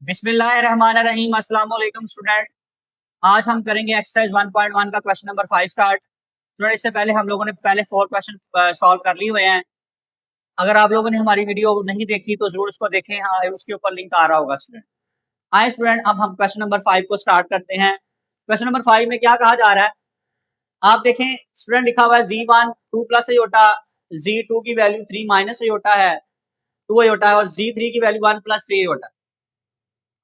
बिस्मिल्लाहिर्रहमानिर्रहीम। अस्सलाम वालेकुम स्टूडेंट। आज हम करेंगे एक्सरसाइज 1.1 का क्वेश्चन नंबर 5 स्टार्ट। स्टूडेंट, इससे पहले हम लोगों ने पहले 4 क्वेश्चन सॉल्व कर लिए हुए हैं। अगर आप लोगों ने हमारी वीडियो नहीं देखी तो जरूर उसको देखें। हाँ, उसके ऊपर लिंक आ रहा होगा स्टूडेंट। आए स्टूडेंट, अब हम क्वेश्चन नंबर 5 को स्टार्ट करते हैं। क्वेश्चन नंबर 5 में क्या कहा जा रहा है, आप देखें स्टूडेंट, लिखा हुआ है Z1 2 प्लस अयोटा, Z2 की वैल्यू 3 माइनस अयोटा है, 2 अयोटा है, और Z3 की वैल्यू 1 प्लस 3 अयोटा।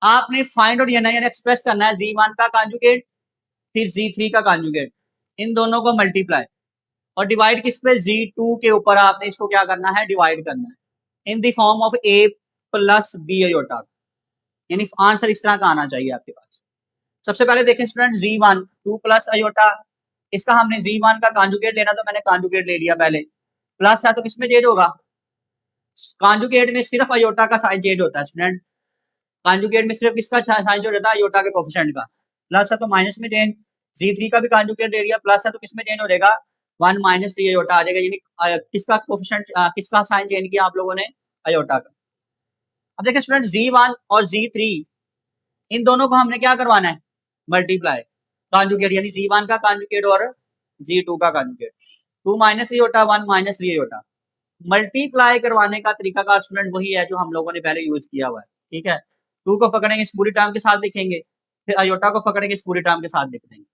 आपने फाइंड और यानी एक्सप्रेस करना है Z1 का कॉन्जुगेट फिर Z3 का कॉन्जुगेट, इन दोनों को मल्टीप्लाई और डिवाइड किस पे, Z2 के ऊपर आपने इसको क्या करना है, डिवाइड करना है in the form of A plus B iota. यानी आंसर इस तरह का आना चाहिए आपके पास। सबसे पहले देखें स्टूडेंट, Z1 2 प्लस अयोटा, इसका हमने Z1 का कॉन्जुगेट लेना, तो मैंने कॉन्जुगेट ले लिया पहले। प्लस है तो किसमें चेंज होगा, कॉन्जुगेट में सिर्फ अयोटा का साइन चेंज होता है स्टूडेंट। कॉन्जुगेट में सिर्फ किसका साइन चेंज होता है, अयोटा के कोफिशिएंट का। प्लस है तो माइनस में चेंज, Z3 का भी कॉन्जुगेट ले लिया, प्लस है तो किसमें चेंज हो जाएगा, 1 माइनस 3 अयोटा आ जाएगा। यानी किसका कोफिशिएंट, किसका साइन चेंज किया आप लोगों ने, अयोटा का। अब देखिए स्टूडेंट, Z1 और Z3 इन दोनों को हमने क्या करवाना है, मल्टीप्लाई कॉन्जुगेट, यानी Z1 का कॉन्जुगेट और Z2 का conjugate. 2 minus iota 1 minus 3 iota. Multiply करवाने का तरीका का स्टूडेंट वही है जो हम लोगों ने पहले यूज किया हुआ है। ठीक है, 2 को पकड़ेंगे इस पूरी टर्म के साथ लिखेंगे, फिर अयोटा को पकड़ेंगे इस पूरी टर्म के साथ लिख देंगे।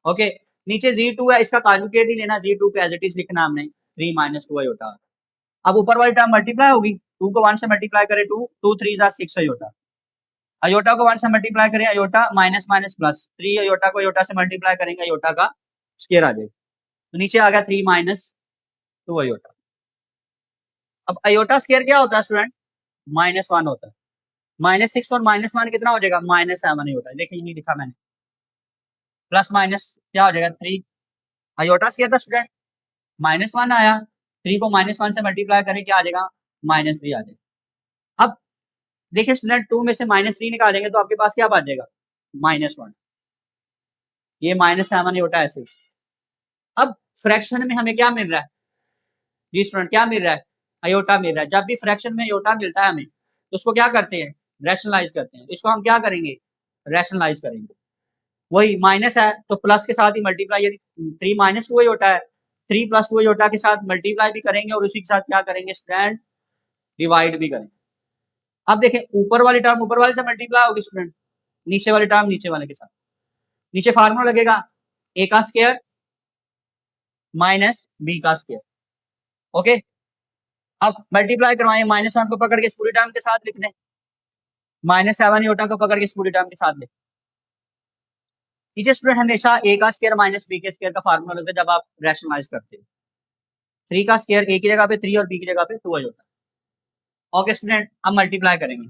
ओके, नीचे Z2 है, इसका कॉन्जुगेट ही लेना, Z2 पे एज इट इज लिखना हमने 3 माइनस 2 अयोटा। अब ऊपर वाली टर्म मल्टीप्लाई होगी, 2 को 1 से मल्टीप्लाई करें 2, 2 3 जा 6 अयोटा। अयोटा को 1 से मल्टीप्लाई करें, iota minus minus plus, 3 iota को अयोटा से मल्टीप्लाई करेंगे, अयोटा का स्क्वायर आ जाएगा। तो नीचे आ गया 3 माइनस 2 अयोटा। अब अयोटा स्क्वायर क्या होता है स्टूडेंट, -1 होता है। -6 और -1 कितना हो जाएगा, -7 ही होता है। देखिए ये लिखा मैंने, प्लस माइनस क्या हो जाएगा 3। अयोटा स्क्वायर था स्टूडेंट, -1 आया, 3 को -1 से मल्टीप्लाई करें, क्या आ जाएगा, -3 आ जाएगा। अब देखिए स्टूडेंट, 2 में से -3 निकालेंगे तो आपके पास क्या बच जाएगा, -1। ये -7 अयोटा ऐसे। अब फ्रैक्शन में हमें क्या मिल रहा है जी स्टूडेंट, क्या मिल रहा है, अयोटा मिल रहा है। जब भी फ्रैक्शन में अयोटा मिलता है हमें, तो उसको क्या करते हैं, रैशनलाइज करते हैं। इसको हम क्या करेंगे, रैशनलाइज करेंगे। वही माइनस है तो प्लस के साथ ही मल्टीप्लाई, यानी 3 माइनस 2 अयोटा है, 3 प्लस 2 अयोटा के साथ मल्टीप्लाई भी करेंगे और उसी के साथ क्या करेंगे स्टूडेंट, डिवाइड भी करेंगे। अब देखें, ऊपर वाली टर्म ऊपर वाले से मल्टीप्लाई होगी स्टूडेंट, नीचे वाली टर्म नीचे वाले के साथ। नीचे फार्मूला लगेगा ए का स्क्वायर माइनस बी का स्क्वायर। ओके, अब मल्टीप्लाई करवाएं, -1 को पकड़ के इस पूरी टर्म के साथ लिख दें, -7 अयोटा को पकड़ के इस पूरी टर्म के साथ लिख। नीचे स्टूडेंट हमेशा ए का स्क्वायर माइनस बी के स्क्वायर का फार्मूला लगता है जब आप रैशनलाइज करते हैं। 3 का स्क्वायर ए की जगह पे 3 और बी की जगह पे 2 होता है। ओके स्टूडेंट, अब मल्टीप्लाई करेंगे,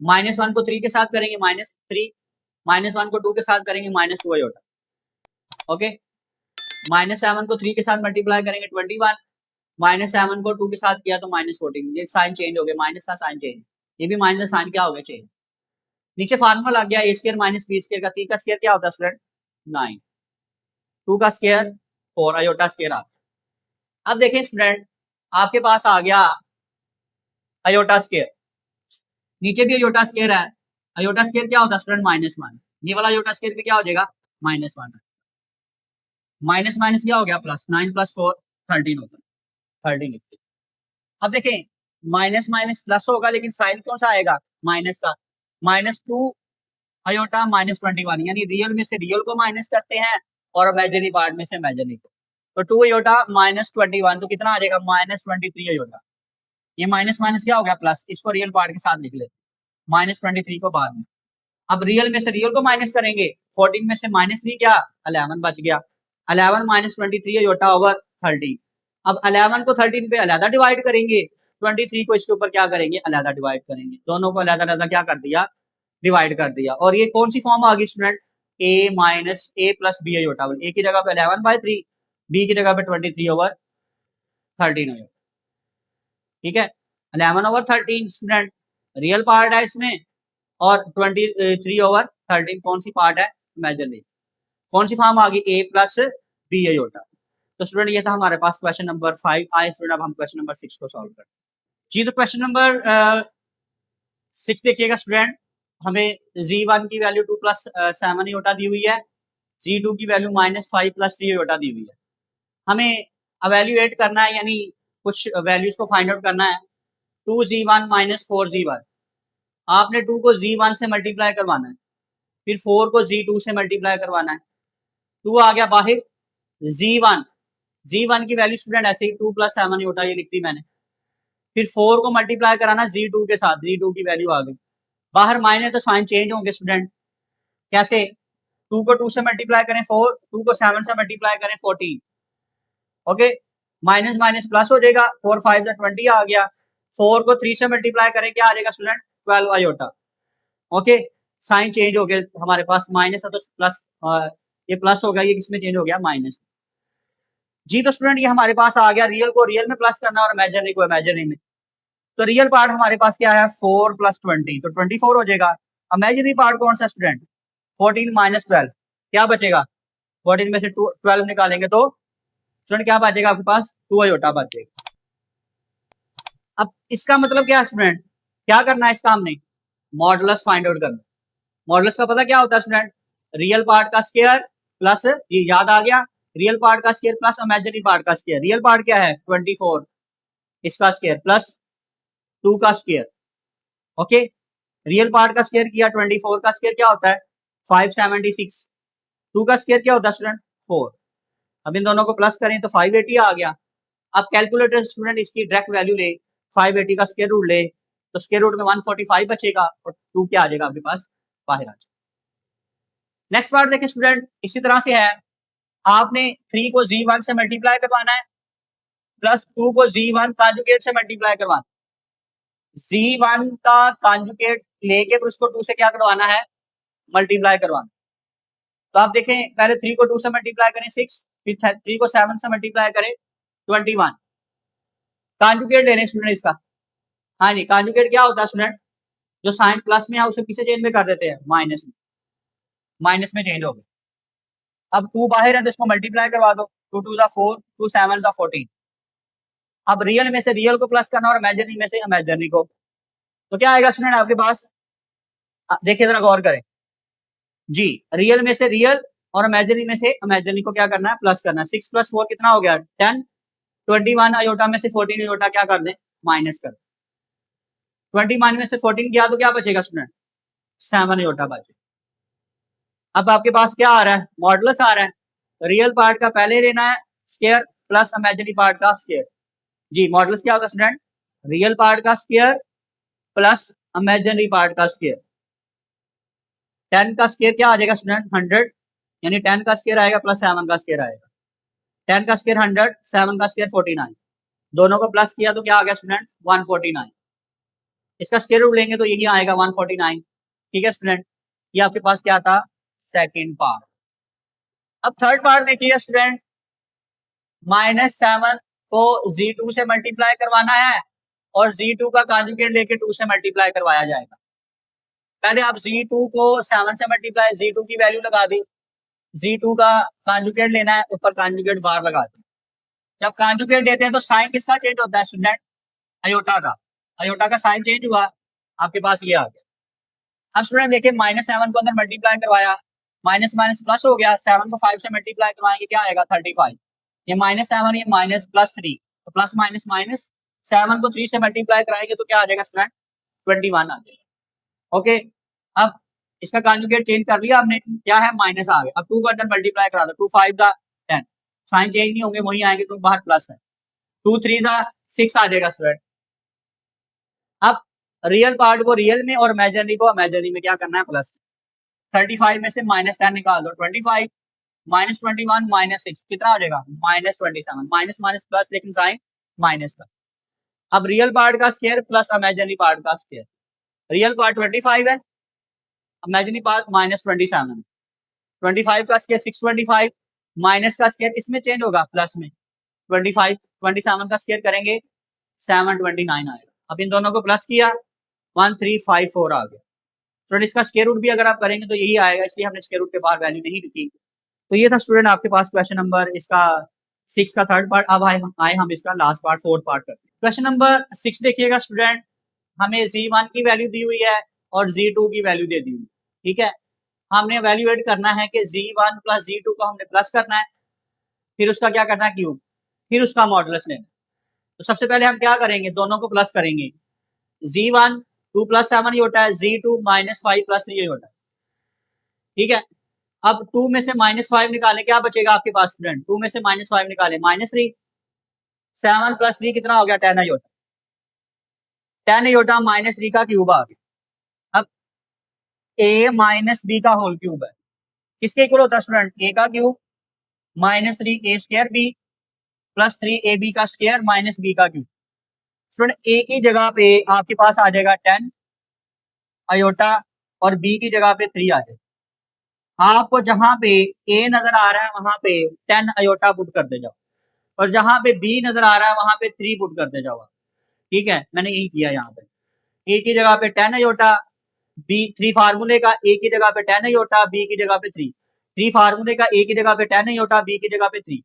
-1 को 3 के साथ करेंगे -3, -1 को 2 के साथ करेंगे -2 होता है। ओके, -7 को 3 के साथ मल्टीप्लाई करेंगे 21, -7 को 2 के साथ किया तो -14। ये साइन चेंज हो गया, माइनस का साइन चेंज, ये भी माइनस साइन क्या हो गया, चेंज। नीचे फार्मूला लग गया ए स्क्वायर माइनस बी स्क्वायर का। 3 का स्क्वायर क्या होता है स्टूडेंट, 9, 2 का स्क्वायर 4 अयोटा स्क्वायर आता है। अब देखें स्टूडेंट, आपके पास आ गया अयोटा स्क्वायर, नीचे भी अयोटा स्क्वायर है। अयोटा स्क्वायर क्या होता है स्टूडेंट, -1। ये वाला अयोटा स्क्वायर भी क्या हो जाएगा, -1। माइनस माइनस क्या हो गया, प्लस, 9 प्लस 4 13 होता है, 13 लिखते हैं। अब देखें, माइनस माइनस प्लस होगा लेकिन साइन कौन सा आएगा, माइनस का। -2 अयोटा -21, यानी रियल में से रियल को माइनस करते हैं और इमेजिनरी पार्ट में से इमेजिनरी को। तो 2 अयोटा -21 तो कितना आ जाएगा, -23 अयोटा। ये माइनस माइनस क्या हो गया, प्लस, इसको रियल पार्ट के साथ लिख लेते, -23 को बाद में। अब रियल में से रियल को माइनस करेंगे, 14 में से -3 क्या, 11 बच गया। 11 -23 अयोटा ओवर 30। अब 11 को 13 पे अलहदा डिवाइड करेंगे, 23 को इसके ऊपर क्या करेंगे, अलहदा डिवाइड करेंगे। दोनों को अलहदा अलहदा क्या कर दिया, डिवाइड कर दिया। और ये कौन सी फॉर्म आ गई student, a minus A plus B iota. A की जगह पे 11/3, बी की जगह पे 23/13 अयोटा। ठीक है, 11/13 स्टूडेंट रियल पार्ट है इसमें, और 23/13 कौन सी पार्ट है, इमेजिनरी। कौन सी फॉर्म आ गई, ए प्लस बी अयोटा। तो स्टूडेंट ये था हमारे पास क्वेश्चन नंबर 5। आए स्टूडेंट, अब हम क्वेश्चन नंबर 6 को सॉल्व करते हैं जी। तो क्वेश्चन नंबर 6 देखिएगा स्टूडेंट, हमें z1 की वैल्यू 2 प्लस 7 योटा दी हुई है, z2 की वैल्यू -5 प्लस 3 योटा दी हुई है। हमें अवेल्युएट करना है, यानी कुछ वैल्यूज को फाइंड आउट करना है। 2z1 - 4z1, आपने 2 को z1 से मल्टीप्लाई करवाना है, फिर 4 को z2 से मल्टीप्लाई करवाना है। 2 आ गया बाहर, z1 की वैल्यू स्टूडेंट ऐसे ही 2 प्लस 7 योटा ये लिख दी मैंने, फिर 4 को मल्टीप्लाई कराना z2 के साथ, z2 की वैल्यू आ गई बाहर, माइनस तो साइन चेंज होंगे स्टूडेंट। कैसे? 2 को 2 से मल्टीप्लाई करें 4, 2 को 7 से मल्टीप्लाई करें 14, ओके, माइनस माइनस प्लस हो जाएगा, 4 5 20 आ गया। 4 को 3 से मल्टीप्लाई करें, क्या आ जाएगा student? 12 iota, okay, sign change हो गया हमारे पास, माइनस है तो प्लस, ये प्लस हो गया, ये किसमें चेंज हो गया? माइनस। जी तो स्टूडेंट ये हमारे पास आ गया, रियल को रियल में प्लस करना और इमेजिनरी को इमेजिनरी में। तो रियल पार्ट हमारे पास क्या है? 4 प्लस 20, तो 24 हो जाएगा। इमेजिनरी पार्ट कौन सा स्टूडेंट? 14 माइनस 12, क्या बचेगा? 14 में से 12 निकालेंगे तो स्टूडेंट क्या बचेगा आपके पास? 2 आयोटा बचेगा। अब इसका मतलब क्या है स्टूडेंट? क्या करना है इसका हमने? मॉडुलस फाइंड आउट करना। मॉडुलस का पता क्या होता है स्टूडेंट? रियल पार्ट का स्क्वायर प्लस, ये याद आ गया, रियल पार्ट का स्क्वायर प्लस इमेजिनरी पार्ट का स्क्वायर। रियल पार्ट क्या है? 24, इसका स्क्वायर प्लस 2 का स्क्वायर, ओके, रियल पार्ट का स्क्वायर किया, 24 का स्क्वायर क्या होता है? 576, 2 का स्क्वायर क्या होता है स्टूडेंट? 4। अब इन दोनों को प्लस करें तो 580 आ गया। अब कैलकुलेटर स्टूडेंट इसकी डायरेक्ट वैल्यू ले, 580 का स्क्वायर रूट ले, तो स्क्वायर रूट में 145 बचेगा और 2 क्या आ जाएगा आपके पास? बाहर आ जाएगा। नेक्स्ट पार्ट देखें स्टूडेंट, इसी तरह से है, आपने 3 को z1 से मल्टीप्लाई करवाना है, प्लस 2 को z1 कॉन्जुगेट से मल्टीप्लाई करवाना है। z1 का कॉन्जुगेट लेके फिर उसको 2 से क्या करवाना है? मल्टीप्लाई करवाना। तो आप देखें, पहले 3 को 2 से मल्टीप्लाई करें 6, फिर 3 को 7 से मल्टीप्लाई करें 21। कॉन्जुगेट ले लें स्टूडेंट इसका। हाँ जी, कॉन्जुगेट क्या होता है स्टूडेंट? जो साइन प्लस में है उसे किसे चेंज में कर देते हैं? माइनस में, माइनस में चेंज हो गया। अब 2 बाहर है तो इसको मल्टीप्लाई करवा दो, 2 2 ज़ा 4, 2 7 ज़ा 14। अब रियल में से रियल को प्लस करना और इमेजिनरी में से इमेजिनरी को, तो क्या आएगा स्टूडेंट आपके पास? देखिए जरा गौर करें जी, रियल में से रियल और इमेजिनरी में से इमेजिनरी को क्या करना है? प्लस करना है। 6 प्लस 4 कितना हो गया? 10। 21 आयोटा में से 14 आयोटा क्या कर दें? माइनस कर। 21 में से 14 किया तो क्या बचेगा स्टूडेंट? 7 आयोटा बचेगा। अब आपके पास क्या आ रहा है? मॉडुलस आ रहा है। रियल पार्ट का पहले लेना है स्क्वायर प्लस इमेजिनरी पार्ट का स्क्वायर। जी, मॉडुलस क्या होगा स्टूडेंट? रियल पार्ट का स्क्वायर प्लस इमेजिनरी पार्ट का स्क्वायर। 10 का स्क्वायर क्या आ जाएगा स्टूडेंट? 100, यानी 10 का स्क्वायर आएगा प्लस 7 का स्क्वायर आएगा। 10 का स्क्वायर 100, 7 का स्क्वायर 49, दोनों को प्लस किया तो क्या आ गया स्टूडेंट? 149। इसका स्क्वायर रूट लेंगे तो यही आएगा 149। ठीक है स्टूडेंट, ये आपके पास क्या था? Second part. अब थर्ड पार्ट देखिए स्टूडेंट, -7 को z2 से मल्टीप्लाई करवाना है और z2 का कॉन्जुगेट लेके 2 से मल्टीप्लाई करवाया जाएगा। पहले आप z2 को 7 से मल्टीप्लाई, z2 की वैल्यू लगा दी, z2 का कॉन्जुगेट लेना है, ऊपर कॉन्जुगेट बार लगा दी। जब कॉन्जुगेट देते हैं तो साइन किसका चेंज होता है स्टूडेंट? अयोटा का। अयोटा का साइन चेंज हुआ, आपके पास ये आ गया। अब स्टूडेंट देखिए, -7 को अंदर मल्टीप्लाई करवाया, माइनस माइनस प्लस हो गया, 7 को 5 से मल्टीप्लाई करवाएंगे क्या आएगा? 35। ये -7, ये माइनस प्लस 3, तो प्लस माइनस माइनस, 7 को 3 से मल्टीप्लाई कराएंगे तो क्या आ जाएगा स्टूडेंट? 21 आ जाएगा। ओके, अब इसका कॉन्जुगेट चेंज कर लिया हमने, क्या है? माइनस आ गया। अब 2 को अंदर मल्टीप्लाई करा दो, 2 5 दा 10, साइन चेंज नहीं होंगे, वही आएंगे तो बाहर प्लस है, 2 3 दा 6 आ जाएगा स्टूडेंट। अब रियल पार्ट को रियल में और इमेजिनरी को इमेजिनरी में क्या करना है? प्लस। 35 में से -10 निकाल दो, 25 -21 -6 कितना आ जाएगा? -27। माइनस माइनस प्लस, लेकिन साइन माइनस का। अब रियल पार्ट का स्क्वायर प्लस इमेजिनरी पार्ट का स्क्वायर। रियल पार्ट 25 है, इमेजिनरी पार्ट -27 है। 25 का स्क्वायर 625, माइनस का स्क्वायर किसमें चेंज होगा? प्लस में। 25 27 का स्क्वायर करेंगे 729 आएगा। अब इन दोनों को प्लस किया, 1354 आ गया। स्टूडेंट इसका स्क्वायर रूट भी अगर आप करेंगे तो यही आएगा, इसलिए हमने स्क्वायर रूट के बाहर वैल्यू नहीं लिखी। तो ये था स्टूडेंट आपके पास क्वेश्चन नंबर इसका 6 का थर्ड पार्ट। अब आए हम इसका लास्ट पार्ट, फोर्थ पार्ट करते हैं। क्वेश्चन नंबर 6 देखिएगा स्टूडेंट, हमें z1 की वैल्यू दी हुई है और z2 की वैल्यू दे दी हुई, ठीक है। हमने वैल्यूएट करना है कि z1 प्लस z2 को हमने प्लस करना है, फिर उसका क्या करना है क्यूब, फिर उसका मॉडुलस लेना। तो सबसे पहले हम क्या करेंगे, दोनों को प्लस करेंगे। z1 2 प्लस 7 ये होता है, z2 माइनस 5 प्लस 3 ये होता है, ठीक है। अब 2 में से -5 निकालें, क्या बचेगा आपके पास स्टूडेंट, 2 में से -5 निकालें -3, 7 प्लस 3 कितना हो गया 10 आयोटा, 10 आयोटा -3 का क्यूब आ गया। अब a माइनस बी का होल क्यूब है, किसके इक्वल होता है स्टूडेंट, a का cube -3 a square b plus 3 a b का स्क्वायर माइनस बी का क्यूब। स्टूडेंट a की जगह पे आपके पास आ जाएगा 10 आयोटा और b की जगह पे 3 आ जाएगा। आपको जहां पे a नजर आ रहा है वहां पे 10 आयोटा पुट कर दे जाओ, और जहां पे b नजर आ रहा है वहां पे 3 पुट कर दे जाओ, ठीक है। मैंने यही किया यहाँ पे, a की जगह पे 10 आयोटा, b 3 फार्मूले का, a की जगह पे 10 आयोटा, b की जगह पे 3 फार्मूले का, a की जगह पे 10 आयोटा, b की जगह पे 3,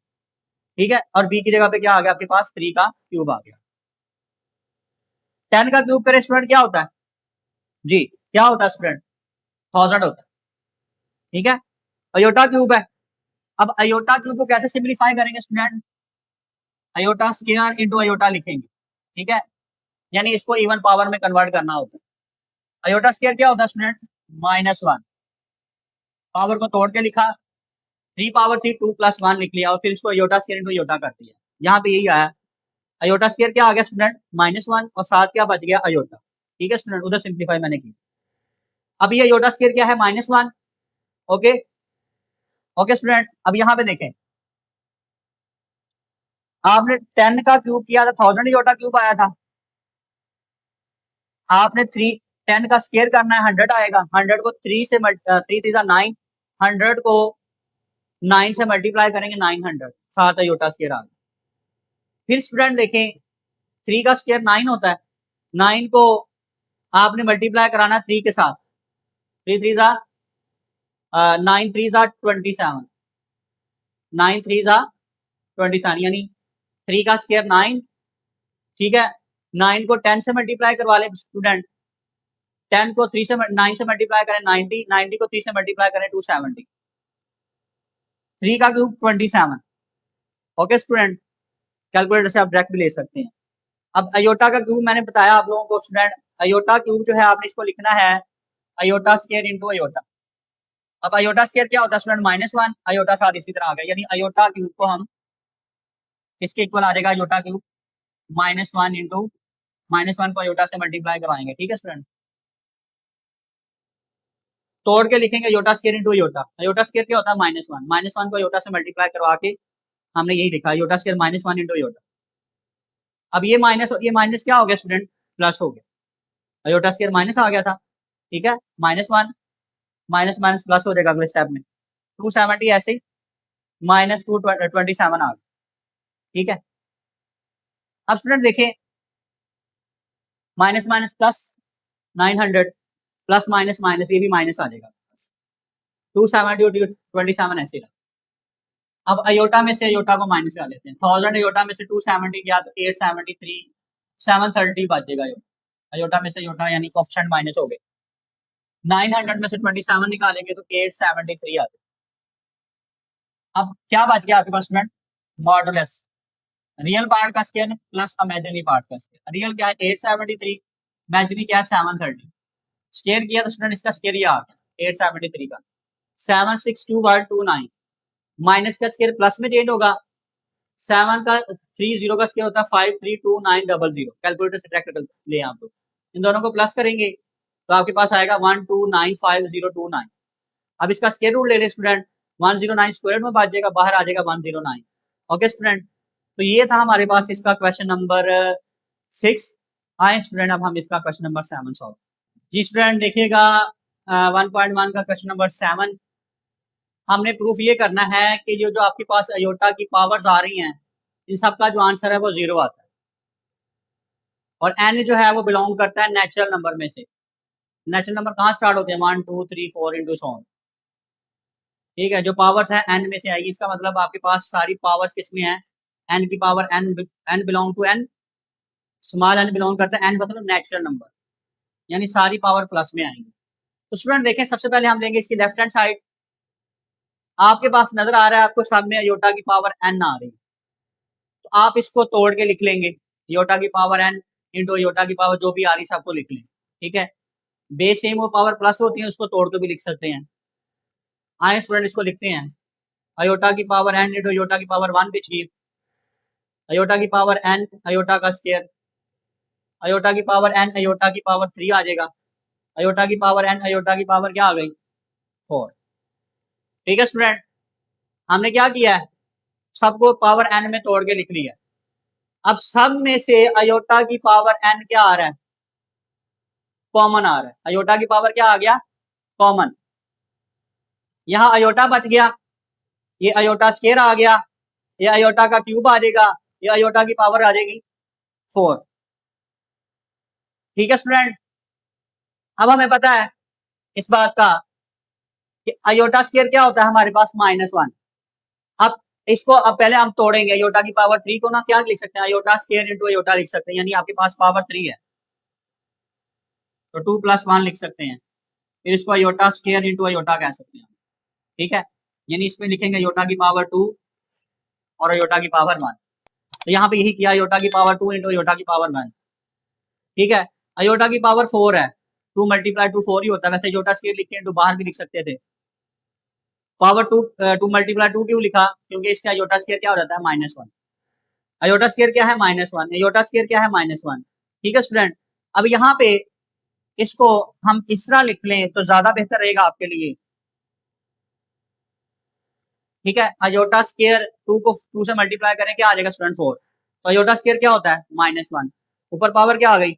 ठीक है। और b की जगह पे क्या आ गया आपके पास 3 का क्यूब आ गया। 10 का क्यूब करें स्टूडेंट क्या होता है जी, क्या होता है स्टूडेंट, 1000 होता है, ठीक है। अयोटा क्यूब है। अब अयोटा क्यूब को कैसे सिंप्लीफाई करेंगे student, iota square into iota लिखेंगे, ठीक है। यानी इसको इवन पावर में कन्वर्ट करना होता है। अयोटा स्क्वायर क्या होता है स्टूडेंट, -1, पावर को तोड़ के लिखा, 3 पावर थी 2 प्लस 1 लिख लिया, और फिर इसको अयोटा स्क्वायर इनटू अयोटा कर दिया। यहाँ पे यही आया, अयोटा स्क्वायर क्या आ गया स्टूडेंट -1, और साथ क्या बच गया अयोटा, ठीक है स्टूडेंट, उधर सिंप्लीफाई मैंने की। अब ये अयोटा स्क्वायर क्या है -1, ओके ओके स्टूडेंट। अब यहाँ पे देखें, आपने 10 का क्यूब किया था 1000 अयोटा क्यूब आया था, आपने 10 का स्क्वायर करना है 100 आएगा, 100 को 3 से 3 9, 100 को 9 से मल्टीप्लाई करेंगे 900, 7 अयोटा स्क्वायर आ गया। फिर स्टूडेंट देखें 3 का स्क्वायर 9 होता है, 9 को आपने मल्टीप्लाई कराना 3 के साथ, 3 3 जा 9 3 जा 27, 9 3 जा 27, यानी 3 का स्क्वायर 9, ठीक है। 9 को 10 से मल्टीप्लाई करवा ले स्टूडेंट, 10 को 3 से 9 से मल्टीप्लाई करें 90, 90 को 3 से मल्टीप्लाई करें 270, 3 का क्यूब 27, ओके स्टूडेंट। कैलकुलेटर से आप डायरेक्ट भी ले सकते हैं। अब अयोटा का क्यूब मैंने बताया आप लोगों को स्टूडेंट, अयोटा क्यूब जो है आपने इसको लिखना है अयोटा स्क्वायर इनटू अयोटा। अब अयोटा स्क्वायर क्या होता है स्टूडेंट -1, अयोटा साथ इसी तरह आ गया, यानी अयोटा क्यूब को हम किसके इक्वल आ जाएगा, अयोटा क्यूब -1 इंटू -1 को अयोटा से मल्टीप्लाई करवाएंगे, ठीक है स्टूडेंट। तोड़ के लिखेंगे iota square into iota, iota square क्या होता है -1, -1 को अयोटा से मल्टीप्लाई करवा के हमने यही लिखा अयोटा स्क्वायर -1 इंटू अयोटा। अब ये माइनस और ये माइनस क्या हो गया स्टूडेंट, प्लस हो गया, अयोटा स्क्वायर माइनस आ गया था, ठीक है। -1 माइनस माइनस प्लस हो जाएगा अगले स्टेप में, 270 ऐसे -227 आ गया, ठीक है। अब स्टूडेंट देखें minus minus plus 900 plus minus minus, ये भी माइनस आ जाएगा, 270 ऐसे रहा। अब अयोटा में से अयोटा को माइनस कर लेते हैं, 1000 अयोटा में से 270 गया तो 873, 730 बच जाएगा अयोटा में से अयोटा, यानी कोएफिशिएंट माइनस हो गए। 900 में से 27 निकालेंगे तो 873 आ गया। अब क्या बच गया आपके पास स्टूडेंट, मॉडुलस, रियल पार्ट का स्क्वायर प्लस इमेजिनरी पार्ट का स्क्वायर। रियल क्या है 873, इमेजिनरी क्या है 730, स्क्वायर किया तो स्टूडेंट इसका स्क्वायर ये आ गया 873 का 76229, माइनस का स्क्वायर प्लस में चेंज होगा, 7 का 30 का स्क्वायर होता है 532900, कैलकुलेटर से ट्रैक कर ले आप लोग, इन दोनों को प्लस करेंगे तो आपके पास आएगा 1295029। अब इसका स्क्वायर रूट ले ले स्टूडेंट, 109 स्क्वायर में बात जाएगा, बाहर आ जाएगा 109, ओके स्टूडेंट। तो ये था हमारे पास इसका क्वेश्चन नंबर 6। आए स्टूडेंट अब हम इसका क्वेश्चन नंबर 7 सॉल्व। जी स्टूडेंट देखिएगा 1.1 का क्वेश्चन नंबर 7, हमने प्रूफ ये करना है कि जो आपके पास अयोटा की पावर्स आ रही हैं इन सब का जो आंसर है वो 0 आता है, और n जो है वो बिलोंग करता है नेचुरल नंबर में से। नेचुरल नंबर कहाँ स्टार्ट होते हैं 1 2 3 4 इंटू सो ऑन, ठीक है। जो पावर्स है n में से आएगी, इसका मतलब आपके पास सारी पावर्स किसमें है, n की power n belong to n, small n belong करता है, n मतलब नेचुरल नंबर, यानी सारी पावर प्लस में आएंगी। तो स्टूडेंट देखें, सबसे पहले हम लेंगे इसकी लेफ्ट हैंड साइड। आपके पास नजर आ रहा है आपको सब में अयोटा की पावर n आ रही है, तो आप इसको तोड़ के लिख लेंगे, अयोटा की पावर n इंटू अयोटा की पावर जो भी आ रही है सबको लिख लें। ठीक है, बेस सेम वो पावर प्लस होती है, उसको तोड़ के भी लिख सकते हैं। आए स्टूडेंट इसको लिखते हैं, अयोटा की पावर n इंटू अयोटा की पावर 1 बिच अयोटा की पावर n अयोटा का स्क्वायर, अयोटा की पावर n अयोटा की पावर 3 आ जाएगा, अयोटा की पावर n अयोटा की पावर क्या आ गई 4। ठीक है स्टूडेंट, हमने क्या किया है, सबको पावर n में तोड़ के लिख लिया। अब सब में से अयोटा की पावर n क्या आ रहा है, कॉमन आ रहा है। अयोटा की पावर क्या आ गया, कॉमन। यहां अयोटा बच गया, ये अयोटा स्क्वायर आ गया, ये अयोटा का क्यूब आ जाएगा, ये अयोटा की पावर आ जाएगी 4। ठीक है स्टूडेंट, अब हमें पता है इस बात का कि अयोटा स्क्वायर क्या होता है हमारे पास -1। अब इसको अब पहले हम तोड़ेंगे, अयोटा की पावर 3 को ना क्या लिख सकते हैं, अयोटा स्क्वायर इंटू अयोटा लिख सकते हैं, यानी आपके पास पावर 3 है तो 2 + 1 लिख सकते हैं, फिर इसको अयोटा स्क्वायर इंटू अयोटा कह सकते हैं। ठीक है, यानी इसमें लिखेंगे अयोटा की पावर 2 और अयोटा की पावर 1। तो यहाँ पे यही किया, अयोटा की पावर 2 इंटू अयोटा की पावर 1। ठीक है, अयोटा की पावर 4 है, 2 × 2 4 ही होता है। वैसे अयोटा स्क्वायर लिख के इंटू बाहर भी लिख सकते थे। पावर 2 2 × 2 क्यों लिखा, क्योंकि इसका अयोटा स्क्वायर क्या हो जाता है -1। अयोटा स्क्वायर क्या है -1, अयोटा स्क्वायर क्या है -1। ठीक है स्टूडेंट, अब यहाँ पे इसको हम इस तरह लिख लें तो ज्यादा बेहतर रहेगा आपके लिए। ठीक है, अयोटा स्क्वायर 2 को 2 से मल्टीप्लाई करें क्या आ जाएगा स्टूडेंट 4। तो अयोटा स्क्वायर क्या होता है -1, ऊपर पावर क्या आ गई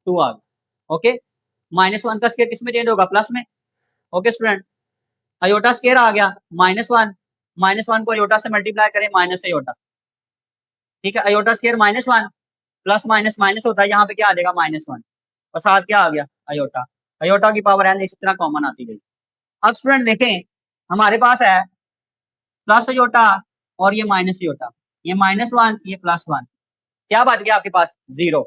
2 आ गई। ओके, -1 का स्क्वायर किस में चेंज होगा, प्लस में। ओके स्टूडेंट, अयोटा स्क्वायर आ गया -1, -1 को अयोटा से मल्टीप्लाई करें माइनस अयोटा। ठीक है, iota square -1 plus minus minus होता है, यहाँ पे क्या आ जाएगा -1 और साथ क्या आ गया अयोटा। अयोटा की पावर n इसी तरह कॉमन आती गई। अब स्टूडेंट देखें, हमारे पास है प्लस अयोटा और ये माइनस अयोटा, ये -1 ये +1, क्या बच गया आपके पास 0।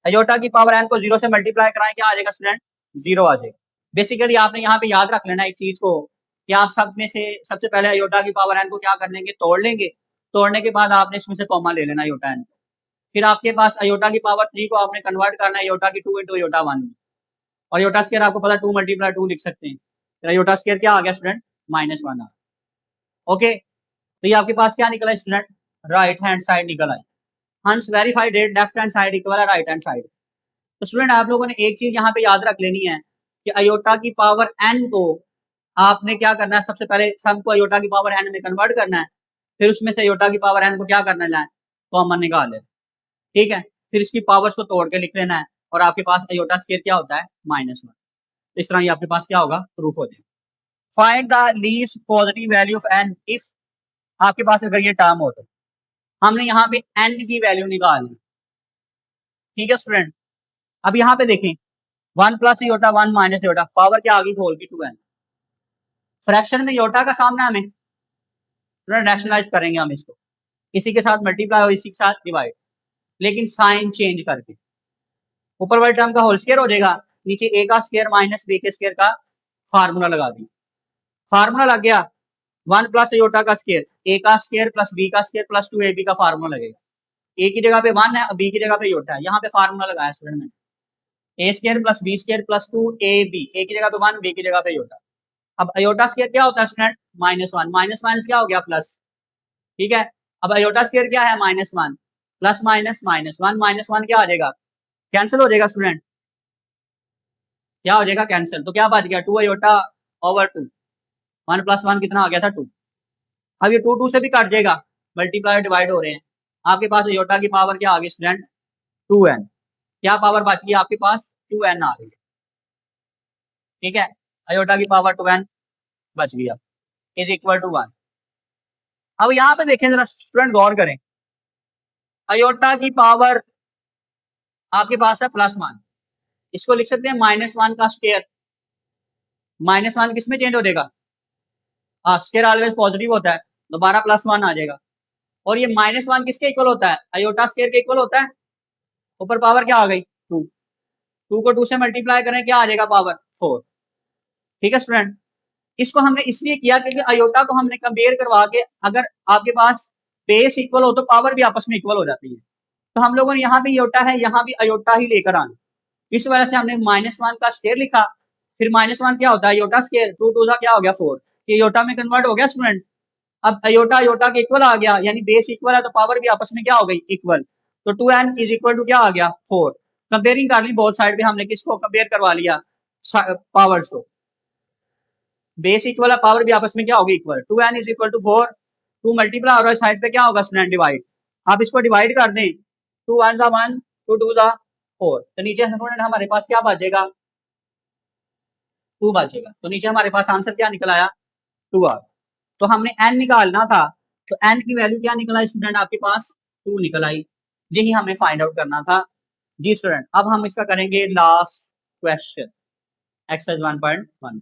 अयोटा की पावर n को 0 से मल्टीप्लाई कराएं क्या आ जाएगा स्टूडेंट 0 आ जाएगा। बेसिकली आपने यहाँ पे याद रख लेना एक चीज को कि आप सब में से सबसे पहले अयोटा की पावर n को क्या कर लेंगे, तोड़ लेंगे। तोड़ने के बाद आपने इसमें से कॉमन ले लेना अयोटा n, फिर आपके पास अयोटा की पावर 3 को आपने कन्वर्ट करना है अयोटा की 2 इंटू अयोटा 1 में, और अयोटा स्क्वायर आपको पता 2 × 2 लिख सकते हैं। फिर अयोटा स्क्वायर क्या आ गया स्टूडेंट -1 आ। ओके, तो ये आपके पास क्या निकला स्टूडेंट, राइट हैंड साइड निकल आई। हंस verified it left hand side equal है राइट हैंड साइड। तो स्टूडेंट आप लोगों ने एक चीज यहाँ पे याद रख लेनी है कि अयोटा की पावर n को आपने क्या करना है, सबसे पहले सम को अयोटा की पावर n में कन्वर्ट करना है, फिर उसमें से अयोटा की पावर n को क्या करना है, कॉमन निकाल लेना। ठीक है, फिर इसकी पावर्स को तोड़ के लिख लेना है और आपके पास अयोटा स्क्वायर क्या होता है -1। इस तरह ये आपके पास क्या होगा, प्रूफ हो जाएगा। Find the least positive value of n if आपके पास अगर ये टर्म हो तो हमने यहाँ पे n की वैल्यू निकालनी। ठीक है स्टूडेंट, अब यहाँ पे देखें 1 + योटा 1 - योटा, पावर क्या आ गई होल की 2n। फ्रैक्शन में योटा का सामना हमें स्टूडेंट रैशनलाइज करेंगे हम इसको, इसी के साथ मल्टीप्लाई और इसी के साथ डिवाइड, लेकिन साइन चेंज करके। ऊपर वाले टर्म का होल स्क्वायर हो जाएगा, नीचे a का स्क्वायर माइनस b के स्क्वायर का फार्मूला लगा दी। फार्मूला लग गया 1 + योटा का स्क्वायर, a का स्क्वायर प्लस b का स्क्वायर प्लस 2ab का फार्मूला लगेगा। a की जगह पे 1 है, b की जगह पे योटा है, यहाँ पे फार्मूला लगाया स्टूडेंट ने, a² + b² + 2ab, a की जगह पे 1 b की जगह पे योटा। अब अयोटा स्क्वायर क्या होता है स्टूडेंट -1, माइनस माइनस क्या हो गया प्लस। ठीक है, अब अयोटा स्क्वायर क्या है -1 प्लस माइनस -1 -1 क्या आ जाएगा, कैंसिल हो जाएगा स्टूडेंट, क्या हो जाएगा कैंसिल। तो क्या बच गया 2 अयोटा ओवर 2, 1 + 1 कितना आ गया था 2। अब ये 2 2 से भी कट जाएगा, मल्टीप्लाई डिवाइड हो रहे हैं। आपके पास अयोटा की पावर क्या आ गई स्टूडेंट 2n, क्या पावर बच गई आपके पास 2n आ गई। ठीक है, अयोटा की पावर 2n बच गया इज इक्वल टू 1। अब यहाँ पे देखें जरा स्टूडेंट, गौर करें, अयोटा की पावर आपके पास है +1, इसको लिख सकते हैं -1 का स्क्वायर। -1 किस में चेंज हो जाएगा, स्क्वायर ऑलवेज पॉजिटिव होता है, दोबारा +1 आ जाएगा। और ये -1 किसके इक्वल होता है, अयोटा स्क्वायर के इक्वल होता है। ऊपर पावर क्या आ गई 2, 2 को 2 से मल्टीप्लाई करें, क्या आ जाएगा? पावर 4। ठीक है स्टूडेंट, इसको हमने इसलिए किया क्योंकि अयोटा को हमने कंपेयर करवा के, अगर आपके पास बेस इक्वल हो तो पावर भी आपस में इक्वल हो जाती है। तो हम लोगों ने यहाँ भी अयोटा है, यहाँ भी अयोटा ही लेकर आना, इस वजह से हमने -1 का स्क्वायर लिखा। फिर -1 क्या होता है? अयोटा स्क्वायर, 2 2 क्या हो गया? 4। ये अयोटा में कन्वर्ट हो गया स्टूडेंट। अब अयोटा अयोटा के इक्वल आ गया, यानी बेस इक्वल है तो पावर भी आपस में क्या हो गई? इक्वल। तो 2n इज इक्वल टू क्या आ गया? 4। कंपेयरिंग कर ली बोथ साइड पे, हमने किसको कंपेयर करवा लिया? पावर्स को। बेस इक्वल है, पावर भी आपस में क्या होगी? Equal. 2n is equal to 4, 2 multiply हो रहा है साइड पे, क्या होगा स्टूडेंट? डिवाइड। आप इसको डिवाइड कर दें, 2 1 ज़ा 1, 2 2 ज़ा 4, तो नीचे स्टूडेंट हमारे पास क्या बचेगा? 2 बचेगा। तो नीचे हमारे पास आंसर क्या निकल आया? 2r। तो हमने n निकालना था, तो n की वैल्यू क्या निकला स्टूडेंट? आपके पास 2 निकल आई। यही हमें फाइंड आउट करना था। जी स्टूडेंट, अब हम इसका करेंगे last question, exercise 1.1।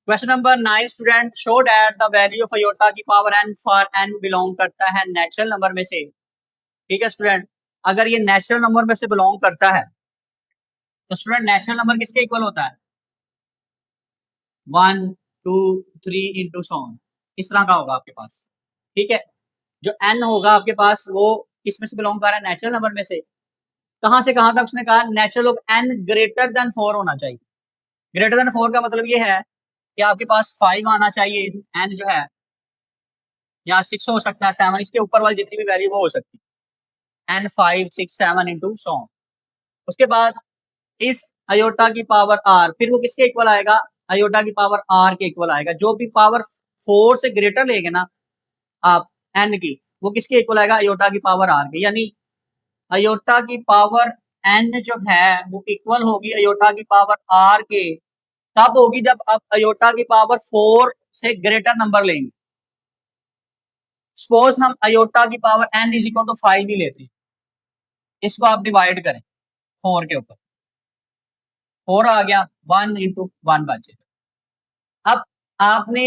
Question number 9 student, show that the value of iota की power n for n belong करता है नेचुरल नंबर में से। ठीक है स्टूडेंट, अगर ये नेचुरल नंबर में से बिलोंग करता है तो स्टूडेंट नेचुरल नंबर किसके इक्वल होता है? 1 2 3 इंटू सो ऑन, इस तरह का होगा आपके पास। ठीक है, जो n होगा आपके पास वो किस में से बिलोंग कर रहा है? नेचुरल नंबर में से। कहां से कहां तक उसने कहा? Natural of n greater than 4 होना चाहिए। ग्रेटर देन 4 का मतलब ये है कि आपके पास 5 आना चाहिए, n जो है, या 6 हो सकता है, 7, इसके ऊपर वाली जितनी भी वैल्यू वो हो सकती है, n 5 6 7 इंटू सो। उसके बाद इस अयोटा की पावर r, फिर वो किसके इक्वल आएगा? अयोटा की पावर r के इक्वल आएगा। जो भी पावर 4 से ग्रेटर लेंगे ना आप n की, वो किसके इक्वल आएगा? अयोटा की पावर r के। यानी अयोटा की पावर n जो है वो इक्वल होगी अयोटा की पावर r के। तब होगी जब आप अयोटा की पावर 4 से ग्रेटर नंबर लेंगे। सपोज हम अयोटा की power n is equal to 5 ही लेते हैं, इसको आप डिवाइड करें 4 के ऊपर, 4 आ गया, 1 इंटू 1 बचे। अब आपने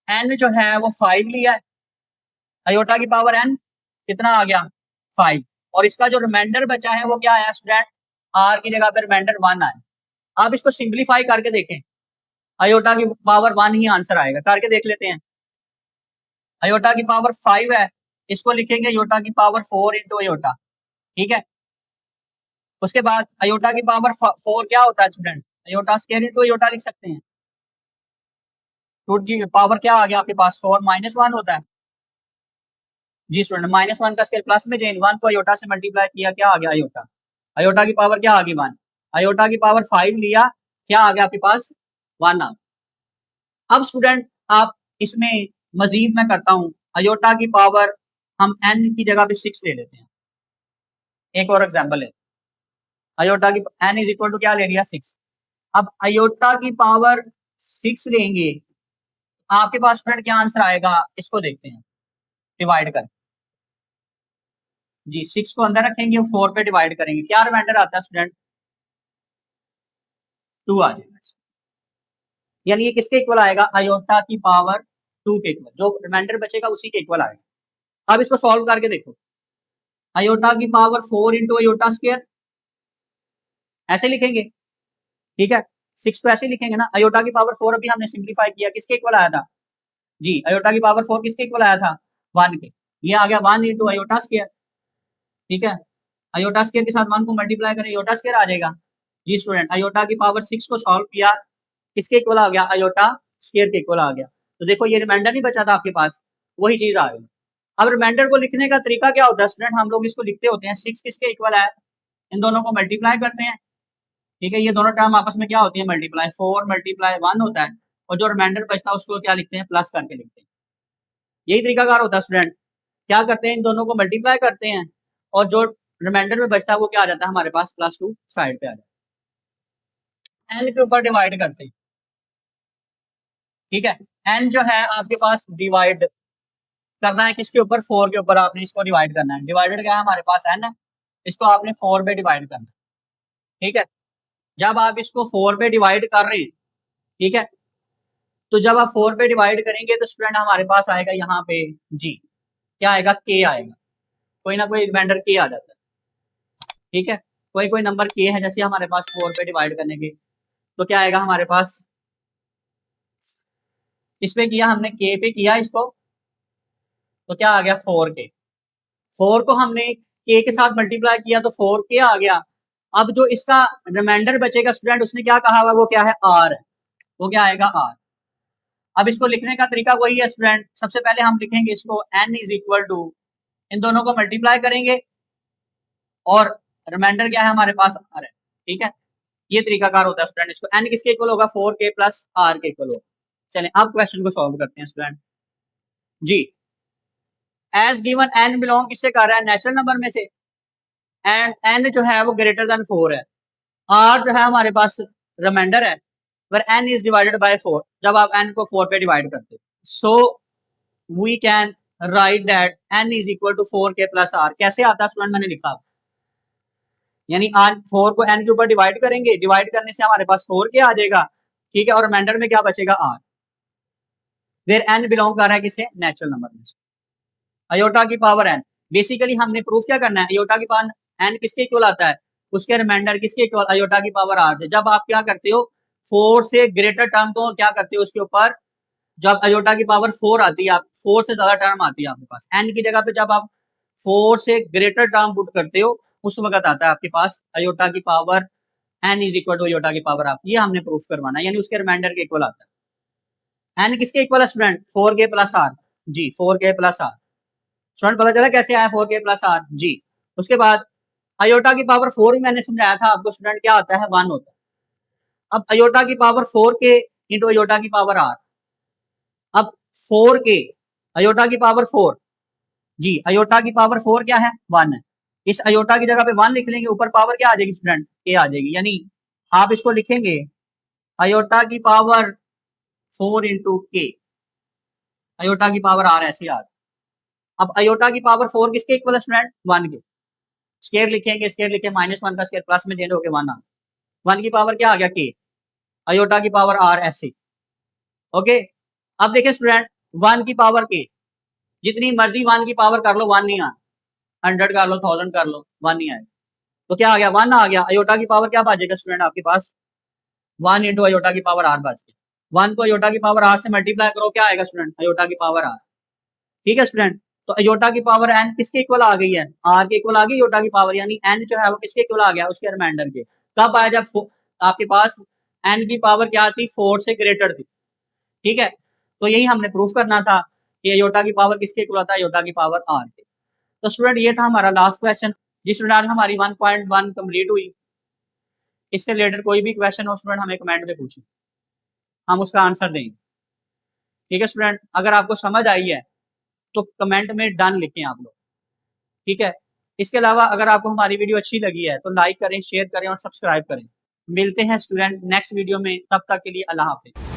n जो है वो 5 लिया है, अयोटा की पावर n कितना आ गया? 5, और इसका जो रिमाइंडर बचा है वो क्या है स्टूडेंट? r की जगह पे रिमाइंडर 1 आया। आप इसको सिंप्लीफाई करके देखें, अयोटा की पावर 1 ही आंसर आएगा। करके देख लेते हैं। अयोटा की पावर 5 है, इसको लिखेंगे अयोटा की पावर 4 इंटू अयोटा। ठीक है, उसके बाद अयोटा की पावर 4 क्या होता है student? Iota square into iota लिख सकते हैं। रूट की पावर क्या आ गया आपके पास? 4 -1 होता है। जी स्टूडेंट, -1 का स्क्वायर प्लस में जाइन, 1 को अयोटा से मल्टीप्लाई किया, क्या आ गया? अयोटा। अयोटा की पावर क्या आ गई? 1। अयोटा की पावर 5 लिया, क्या आ गया आपके पास? 1 आ। अब स्टूडेंट आप इसमें मजीद मैं करता हूं, अयोटा की पावर हम n की जगह पे 6 ले लेते हैं। एक और एग्जांपल है, अयोटा की n इज इक्वल टू क्या ले लिया? 6। अब अयोटा की पावर 6 लेंगे, आपके पास स्टूडेंट क्या आंसर आएगा? इसको देखते हैं, डिवाइड कर। जी 6 को अंदर रखेंगे, 4 पे डिवाइड करेंगे, क्या रिमाइंडर आता है स्टूडेंट? 2 आ जाएगा। यानी ये किसके इक्वल आएगा? अयोटा की पावर 2 के इक्वल। जो रिमाइंडर बचेगा उसी के इक्वल आएगा। अब इसको सॉल्व करके देखो, अयोटा की पावर 4 इंटू अयोटा स्क्वायर, ऐसे लिखेंगे। ठीक है, 6 को ऐसे लिखेंगे ना। अयोटा की पावर 4 अभी हमने सिंप्लीफाई किया, किसके इक्वल आया था? जी अयोटा की पावर 4 किसके इक्वल आया था? 1 के। ये आ गया 1 इंटू अयोटा स्क्वायर। ठीक है, अयोटा स्क्वायर के साथ 1 को मल्टीप्लाई करें, अयोटा स्क्वायर आ जाएगा। जी स्टूडेंट, अयोटा की पावर 6 को सॉल्व किया, किसके इक्वल आ गया? अयोटा स्क्वायर के इक्वल आ गया। तो देखो ये रिमाइंडर नहीं बचा था आपके पास, वही चीज आ गई। अब रिमाइंडर को लिखने का तरीका क्या होता है स्टूडेंट? हम लोग इसको लिखते होते हैं, 6 किसके इक्वल है? इन दोनों को मल्टीप्लाई करते हैं। ठीक है, ये दोनों टर्म आपस में क्या होती है? मल्टीप्लाई। 4 मल्टीप्लाई 1 होता है, और जो रिमाइंडर बचता है उसको क्या लिखते हैं? प्लस करके लिखते हैं। यही तरीकाकार होता है स्टूडेंट। क्या करते हैं? इन दोनों को मल्टीप्लाई करते हैं, और जो रिमाइंडर में बचता है वो क्या आ जाता है हमारे पास? +2 साइड पे आ जाता है। एन के ऊपर डिवाइड करते हैं। ठीक है, एन जो है आपके पास डिवाइड करना है किसके ऊपर? 4 के ऊपर आपने इसको डिवाइड करना है। डिवाइडेड क्या है हमारे पास? एन है, इसको आपने 4 पे डिवाइड करना है। ठीक है, जब आप इसको 4 पे डिवाइड कर रहे हैं, ठीक है, तो जब आप 4 पे डिवाइड करेंगे तो स्टूडेंट हमारे पास आएगा यहाँ पे जी, क्या आएगा? के आएगा, कोई ना कोई रिमाइंडर के आ जाता है। ठीक है, कोई कोई नंबर के है, जैसे हमारे पास 4 पे डिवाइड करने के, तो क्या आएगा हमारे पास, इस पे किया हमने, के पे किया इसको, तो क्या आ गया 4 के। 4 को हमने के के साथ मल्टीप्लाई किया तो 4 के आ गया। अब जो इसका रिमाइंडर बचेगा स्टूडेंट, उसने क्या कहा हुआ, वो क्या है, आर है, वो क्या आएगा, आर। अब इसको लिखने का तरीका वही है स्टूडेंट, सबसे पहले हम लिखेंगे इसको n इज इक्वल टू, इन दोनों को मल्टीप्लाई करेंगे और रिमाइंडर क्या है हमारे पास, आर है, ठीक है। ये तरीकाकार होता है स्टूडेंट। इसको n किसके इक्वल होगा, 4k प्लस r के इक्वल होगा। चलें अब क्वेश्चन को सॉल्व करते हैं स्टूडेंट जी। एज गिवन n बिलोंग किससे कर रहा है, नेचुरल नंबर में से, एंड n जो है वो ग्रेटर देन 4 है, r जो है हमारे पास रिमाइंडर है, where n is divided by 4, जब आप n को 4 पे डिवाइड करते हो, so we can write that n is equal to 4k plus r। कैसे आता है स्टूडेंट, मैंने लिखा, यानी r 4 को n के ऊपर डिवाइड करेंगे, डिवाइड करने से हमारे पास 4k आ जाएगा, ठीक है, और रिमाइंडर में क्या बचेगा, r, वेयर n बिलोंग कर रहा है किससे, नेचुरल नंबर में। अयोटा की पावर n, बेसिकली हमने प्रूफ क्या करना है, अयोटा की पावर n किसके इक्वल आता है, उसके रिमाइंडर किसके इक्वल, अयोटा की पावर r से। जब आप क्या करते हो, 4 से ग्रेटर टर्म को क्या करते हो उसके ऊपर, जब अयोटा की पावर 4 आती है, आप 4 से ज्यादा टर्म आती है आपके पास, n की जगह पे जब आप 4 से ग्रेटर टर्म पुट करते हो, उस वक्त आता है आपके पास अयोटा की power n is equal to aorta की पावर आप। ये हमने प्रूफ करवाना है, यानी उसके रिमाइंडर के इक्वल आता है। n किसके इक्वल है स्टूडेंट, 4k प्लस r जी, 4k प्लस r। स्टूडेंट पता चला कैसे आया 4k प्लस r जी। उसके बाद अयोटा की पावर 4 ही मैंने समझाया था आपको स्टूडेंट, क्या होता है, 1 होता है। अब अयोटा की पावर 4k इंटू अयोटा की पावर r, अब 4k अयोटा की पावर 4 जी, अयोटा की पावर 4 क्या है, 1 है। इस अयोटा की जगह पे 1 लिख लेंगे, ऊपर पावर क्या आ जाएगी स्टूडेंट, k आ जाएगी, यानी आप इसको लिखेंगे अयोटा की पावर 4 इंटू के, अयोटा की पावर r ऐसे आ। अब अयोटा की पावर 4 किसके इक्वल है स्टूडेंट, 1 के। स्केयर लिखेंगे, स्केयर लिखे, -1 का स्केयर प्लस में चेंज होकर 1 आ, 1 की पावर क्या आ गया, के, अयोटा की पावर r ऐसे, ओके। अब देखिए स्टूडेंट, 1 की पावर के, जितनी मर्जी 1 की पावर कर लो 1 नहीं आ, 100 कर लो, 1000 कर लो, 1 नहीं आएगा। तो क्या आ गया, 1 आ गया। अयोटा की पावर क्या बचेगा स्टूडेंट आपके पास, 1 इंटू अयोटा की पावर r बच गया। 1 को अयोटा की पावर r से मल्टीप्लाई करो, क्या आएगा स्टूडेंट, अयोटा की पावर r, ठीक है स्टूडेंट। तो अयोटा की पावर n किसके इक्वल आ गई है, r के इक्वल आ गई अयोटा की पावर, यानी n जो है वो किसके इक्वल आ गया, उसके रिमाइंडर के। कब आया, जब आपके पास n की पावर क्या थी, 4 से ग्रेटर थी, ठीक है। तो यही हमने प्रूफ करना था कि अयोटा की पावर किसके इक्वल आता है, अयोटा की पावर r के। तो स्टूडेंट ये था हमारा लास्ट क्वेश्चन। जिस स्टूडेंट हमारी 1.1 कंप्लीट हुई, इससे रिलेटेड कोई भी क्वेश्चन हो स्टूडेंट हमें कमेंट में पूछें, हम उसका आंसर देंगे, ठीक है स्टूडेंट। अगर आपको समझ आई है तो कमेंट में डन लिखें आप लोग, ठीक है। इसके अलावा अगर आपको हमारी वीडियो अच्छी लगी है तो लाइक करें, शेयर करें और सब्सक्राइब करें। मिलते हैं स्टूडेंट नेक्स्ट वीडियो में, तब तक के लिए अल्लाह हाफिज।